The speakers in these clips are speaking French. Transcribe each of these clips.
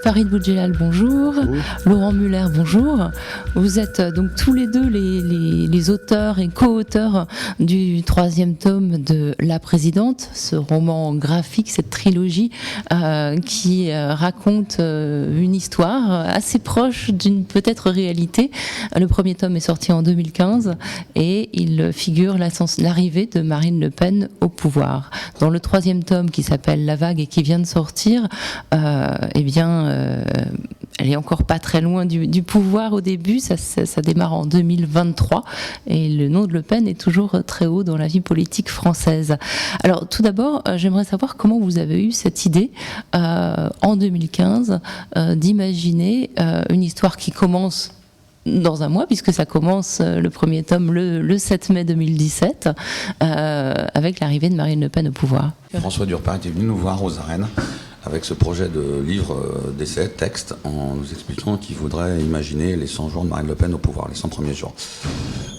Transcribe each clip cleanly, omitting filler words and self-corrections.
Farid Boudjelal, bonjour. Laurent Muller, bonjour. Vous êtes donc tous les deux les auteurs et co-auteurs du 3e tome de La Présidente, ce roman graphique, cette trilogie qui raconte une histoire assez proche d'une peut-être réalité. Le 1er tome est sorti en 2015 et il figure l'arrivée de Marine Le Pen au pouvoir. Dans le 3e tome qui s'appelle La Vague et qui vient de sortir, elle est encore pas très loin du pouvoir au début, ça démarre en 2023 et le nom de Le Pen est toujours très haut dans la vie politique française. Alors tout d'abord, j'aimerais savoir comment vous avez eu cette idée en 2015 d'imaginer une histoire qui commence dans un mois, puisque ça commence le 1er tome le 7 mai 2017 avec l'arrivée de Marine Le Pen au pouvoir. François Durpin était venu nous voir aux arènes avec ce projet de livre d'essai, texte, en nous expliquant qu'il voudrait imaginer les 100 jours de Marine Le Pen au pouvoir, les 100 premiers jours,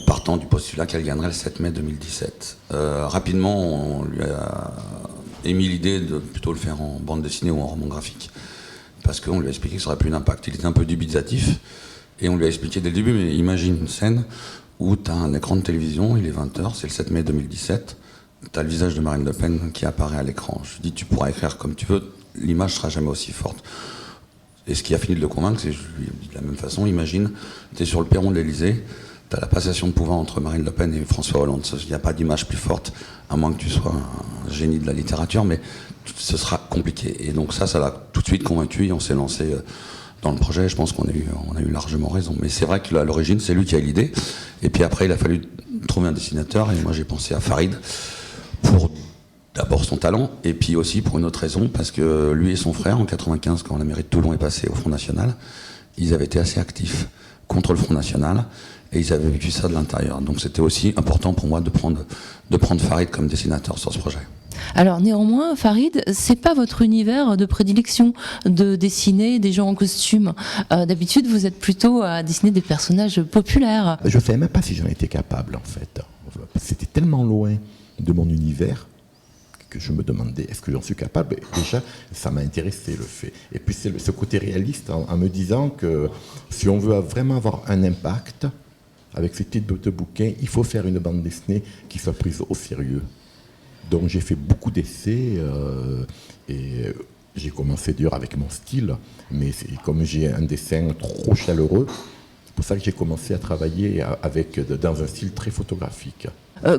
partant du postulat qu'elle gagnerait le 7 mai 2017. Rapidement, on lui a émis l'idée de plutôt le faire en bande dessinée ou en roman graphique, parce qu'on lui a expliqué que ça aurait plus d'impact. Il était un peu dubitatif, et on lui a expliqué dès le début, mais imagine une scène où tu as un écran de télévision, il est 20h, c'est le 7 mai 2017, tu as le visage de Marine Le Pen qui apparaît à l'écran. Je lui dis, tu pourras écrire comme tu veux, l'image sera jamais aussi forte. Et ce qui a fini de le convaincre, c'est, je lui ai dit de la même façon, imagine, tu es sur le perron de l'Élysée, tu as la passation de pouvoir entre Marine Le Pen et François Hollande. Il n'y a pas d'image plus forte, à moins que tu sois un génie de la littérature, mais ce sera compliqué. Et donc ça l'a tout de suite convaincu et on s'est lancé dans le projet. Je pense qu'on a eu largement raison. Mais c'est vrai qu'à l'origine, c'est lui qui a eu l'idée. Et puis après, il a fallu trouver un dessinateur, et moi j'ai pensé à Farid pour d'abord son talent, et puis aussi pour une autre raison, parce que lui et son frère, en 95, quand la mairie de Toulon est passée au Front National, ils avaient été assez actifs contre le Front National, et ils avaient vécu ça de l'intérieur. Donc c'était aussi important pour moi de prendre Farid comme dessinateur sur ce projet. Alors néanmoins, Farid, c'est pas votre univers de prédilection de dessiner des gens en costume. D'habitude, vous êtes plutôt à dessiner des personnages populaires. Je ne savais même pas si j'en étais capable, en fait. C'était tellement loin de mon univers que je me demandais, est-ce que j'en suis capable? Et déjà, ça m'a intéressé, le fait. Et puis c'est ce côté réaliste en me disant que si on veut vraiment avoir un impact avec ce type de bouquin, il faut faire une bande dessinée qui soit prise au sérieux. Donc j'ai fait beaucoup d'essais et j'ai commencé dur avec mon style, mais comme j'ai un dessin trop chaleureux, c'est pour ça que j'ai commencé à travailler dans un style très photographique.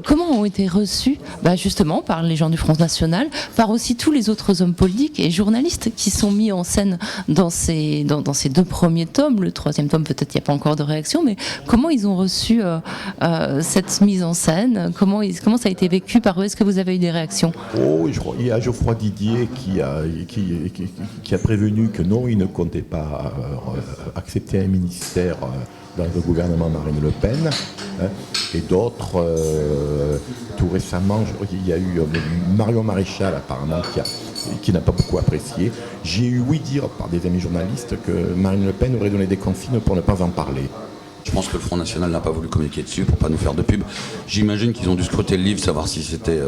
Comment ont été reçus justement par les gens du Front National, par aussi tous les autres hommes politiques et journalistes qui sont mis en scène dans ces 2 premiers tomes. Le 3e tome, peut-être il n'y a pas encore de réaction, mais comment ils ont reçu cette mise en scène, comment ça a été vécu par eux? Est-ce que vous avez eu des réactions? Il y a Geoffroy Didier qui a prévenu que non, il ne comptait pas accepter un ministère dans le gouvernement Marine Le Pen, et d'autres, tout récemment, il y a eu Marion Maréchal apparemment qui n'a pas beaucoup apprécié. J'ai eu oui dire par des amis journalistes que Marine Le Pen aurait donné des consignes pour ne pas en parler. Je pense que le Front National n'a pas voulu communiquer dessus pour pas nous faire de pub. J'imagine qu'ils ont dû scruter le livre, savoir si c'était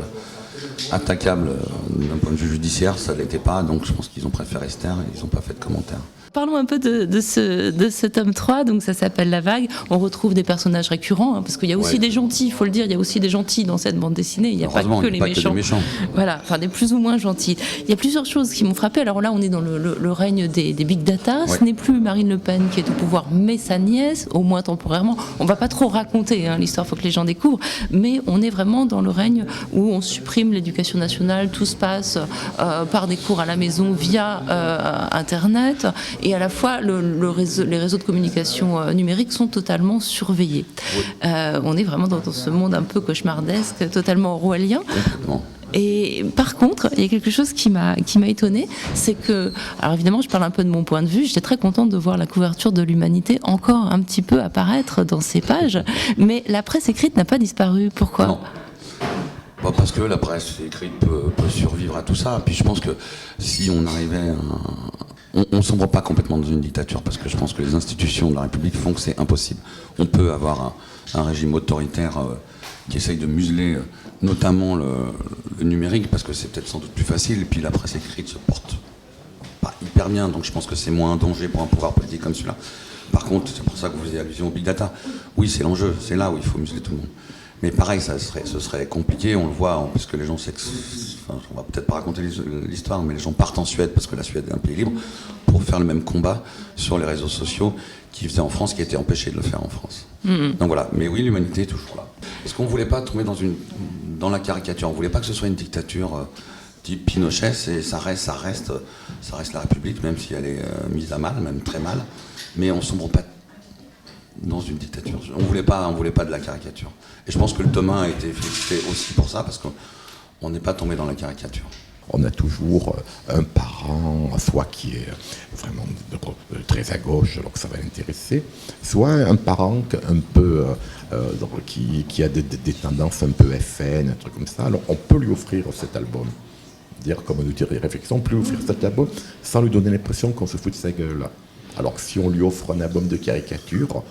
attaquable d'un point de vue judiciaire, ça ne l'était pas, donc je pense qu'ils ont préféré se taire et ils n'ont pas fait de commentaires. Parlons un peu de ce tome 3, donc ça s'appelle La Vague. On retrouve des personnages récurrents, parce qu'il y a aussi des gentils, il faut le dire, il y a aussi des gentils dans cette bande dessinée, il n'y a pas que les méchants. Voilà, enfin des plus ou moins gentils. Il y a plusieurs choses qui m'ont frappé. Alors là, on est dans le règne des big data. Ce n'est plus Marine Le Pen qui est au pouvoir, mais sa nièce, au moins temporairement. On ne va pas trop raconter l'histoire, il faut que les gens découvrent, mais on est vraiment dans le règne où on supprime l'éducation nationale, tout se passe par des cours à la maison via Internet. Et à la fois, les réseaux de communication numérique sont totalement surveillés. Oui. On est vraiment dans ce monde un peu cauchemardesque, totalement orwellien. Et par contre, il y a quelque chose qui m'a étonnée, c'est que, alors évidemment, je parle un peu de mon point de vue, j'étais très contente de voir la couverture de l'Humanité encore un petit peu apparaître dans ces pages, mais la presse écrite n'a pas disparu. Pourquoi ? Non. Parce que la presse écrite peut survivre à tout ça. Puis je pense que si on arrivait on ne sombre pas complètement dans une dictature, parce que je pense que les institutions de la République font que c'est impossible. On peut avoir un régime autoritaire qui essaye de museler notamment le numérique, parce que c'est peut-être sans doute plus facile, et puis la presse écrite se porte pas hyper super bien, donc je pense que c'est moins un danger pour un pouvoir politique comme celui-là. Par contre, c'est pour ça que vous faisiez allusion au big data. Oui, c'est l'enjeu, c'est là où il faut museler tout le monde. Mais pareil, ce serait compliqué, on le voit, parce que les gens, on va peut-être pas raconter l'histoire, mais les gens partent en Suède, parce que la Suède est un pays libre, pour faire le même combat sur les réseaux sociaux qu'ils faisaient en France, qui était empêché de le faire en France. Donc voilà, mais oui, l'humanité est toujours là. Est-ce qu'on ne voulait pas tomber dans la caricature? On ne voulait pas que ce soit une dictature type Pinochet, ça reste la République, même si elle est mise à mal, même très mal, mais on ne sombre pas dans une dictature. On voulait pas de la caricature. Et je pense que le Thomas a été félicité aussi pour ça, parce qu'on n'est pas tombé dans la caricature. On a toujours un parent, soit qui est vraiment très à gauche, donc ça va l'intéresser, soit un parent un peu qui a des tendances un peu FN, un truc comme ça. Alors on peut lui offrir cet album, comme nous dire des réflexions, on peut lui offrir cet album sans lui donner l'impression qu'on se fout de sa gueule. Alors que si on lui offre un album de caricature,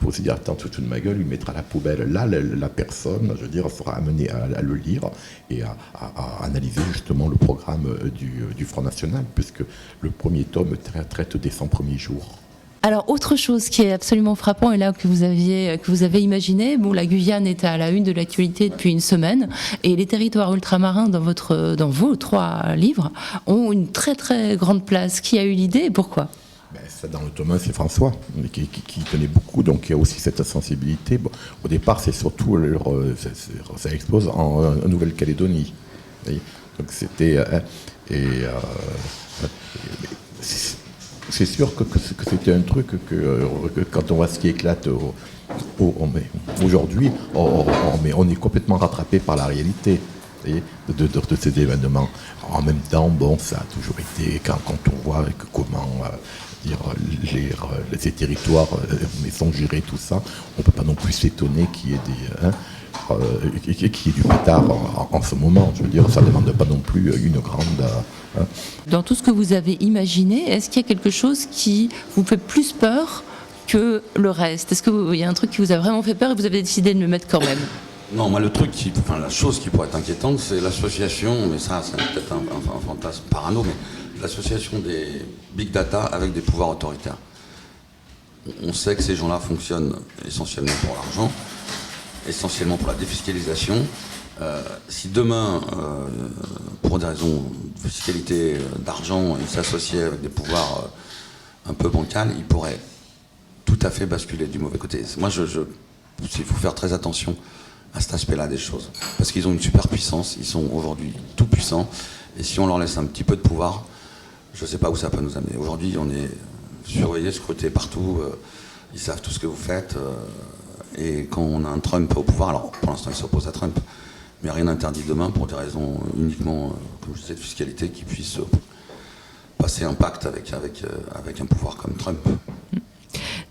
il faut se dire, attends, tu te fous de ma gueule, il mettra à la poubelle. Là, la personne, sera amenée à le lire et à analyser justement le programme du Front National, puisque le premier tome traite des 100 premiers jours. Alors, autre chose qui est absolument frappant, et là que vous avez imaginé, la Guyane est à la une de l'actualité depuis une semaine, et les territoires ultramarins dans vos 3 livres ont une très très grande place. Qui a eu l'idée et pourquoi ? Ça, dans le tome 1, c'est François, qui tenait beaucoup, donc il y a aussi cette sensibilité. Bon, au départ, c'est surtout, ça expose en Nouvelle-Calédonie. Donc c'était... c'est sûr que c'était un truc que quand on voit ce qui éclate aujourd'hui, on est complètement rattrapé par la réalité de ces événements. En même temps, ça a toujours été, quand on voit comment... ces territoires sont gérés, tout ça, on ne peut pas non plus s'étonner qu'il y ait du pétard en ce moment. Je veux dire, ça ne demande pas non plus une grande... Dans tout ce que vous avez imaginé, est-ce qu'il y a quelque chose qui vous fait plus peur que le reste? Est-ce qu'il y a un truc qui vous a vraiment fait peur et vous avez décidé de le mettre quand même? Non, moi la chose qui pourrait être inquiétante, c'est l'association, mais ça c'est peut-être un fantasme parano, mais l'association des big data avec des pouvoirs autoritaires. On sait que ces gens-là fonctionnent essentiellement pour l'argent, essentiellement pour la défiscalisation. Si demain, pour des raisons de fiscalité, d'argent, ils s'associaient avec des pouvoirs un peu bancals, ils pourraient tout à fait basculer du mauvais côté. Moi, il faut faire très attention à cet aspect-là des choses. Parce qu'ils ont une super puissance, ils sont aujourd'hui tout puissants, et si on leur laisse un petit peu de pouvoir, je ne sais pas où ça peut nous amener. Aujourd'hui, on est surveillé, scruté partout, ils savent tout ce que vous faites, et quand on a un Trump au pouvoir, alors pour l'instant il s'oppose à Trump, mais rien n'interdit demain, pour des raisons uniquement, comme je disais, de fiscalité, qu'ils puissent passer un pacte avec un pouvoir comme Trump.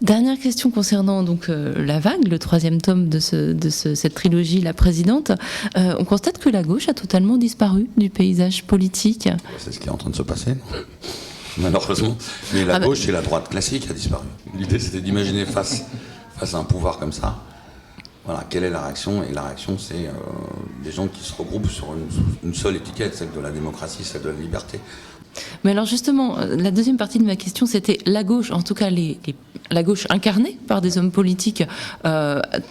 Dernière question concernant donc La Vague, le 3e tome de cette trilogie La Présidente. On constate que la gauche a totalement disparu du paysage politique. C'est ce qui est en train de se passer, malheureusement. Mais la gauche et la droite classique a disparu. L'idée, c'était d'imaginer face à un pouvoir comme ça, voilà, quelle est la réaction? Et la réaction, c'est des gens qui se regroupent sur une seule étiquette, celle de la démocratie, celle de la liberté. Mais alors justement, la deuxième partie de ma question, c'était la gauche, en tout cas la gauche incarnée par des hommes politiques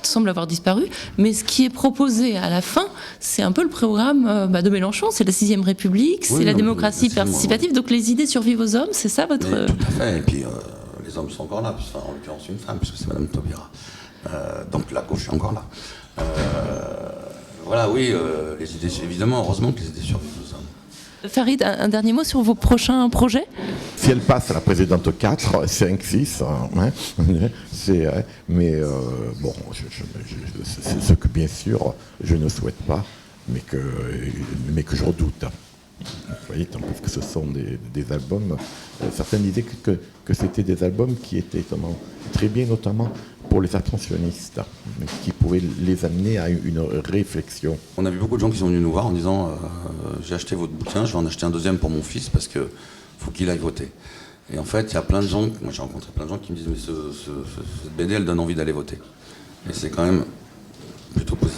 semble avoir disparu, mais ce qui est proposé à la fin, c'est un peu le programme de Mélenchon, c'est la 6ème République, c'est la démocratie participative, donc les idées survivent aux hommes, c'est ça votre... Mais tout à fait, et puis les hommes sont encore là, en l'occurrence une femme, puisque c'est Madame Taubira. Donc la gauche est encore là. Voilà, oui, les idées, évidemment, heureusement que les idées survivent aux hommes. Farid, un dernier mot sur vos prochains projets? Si elle passe à la présidente 4, 5, 6, mais bon, c'est ce que bien sûr je ne souhaite pas, mais que je redoute. Vous voyez, tant plus que ce sont des albums, certains disaient que c'était des albums qui étaient très bien, notamment pour les abstentionnistes, qui pouvaient les amener à une réflexion. On a vu beaucoup de gens qui sont venus nous voir en disant j'ai acheté votre bouquin, je vais en acheter un deuxième pour mon fils parce qu'il faut qu'il aille voter. Et en fait, il y a plein de gens, moi j'ai rencontré plein de gens qui me disent mais cette BD elle donne envie d'aller voter. Et c'est quand même plutôt positif.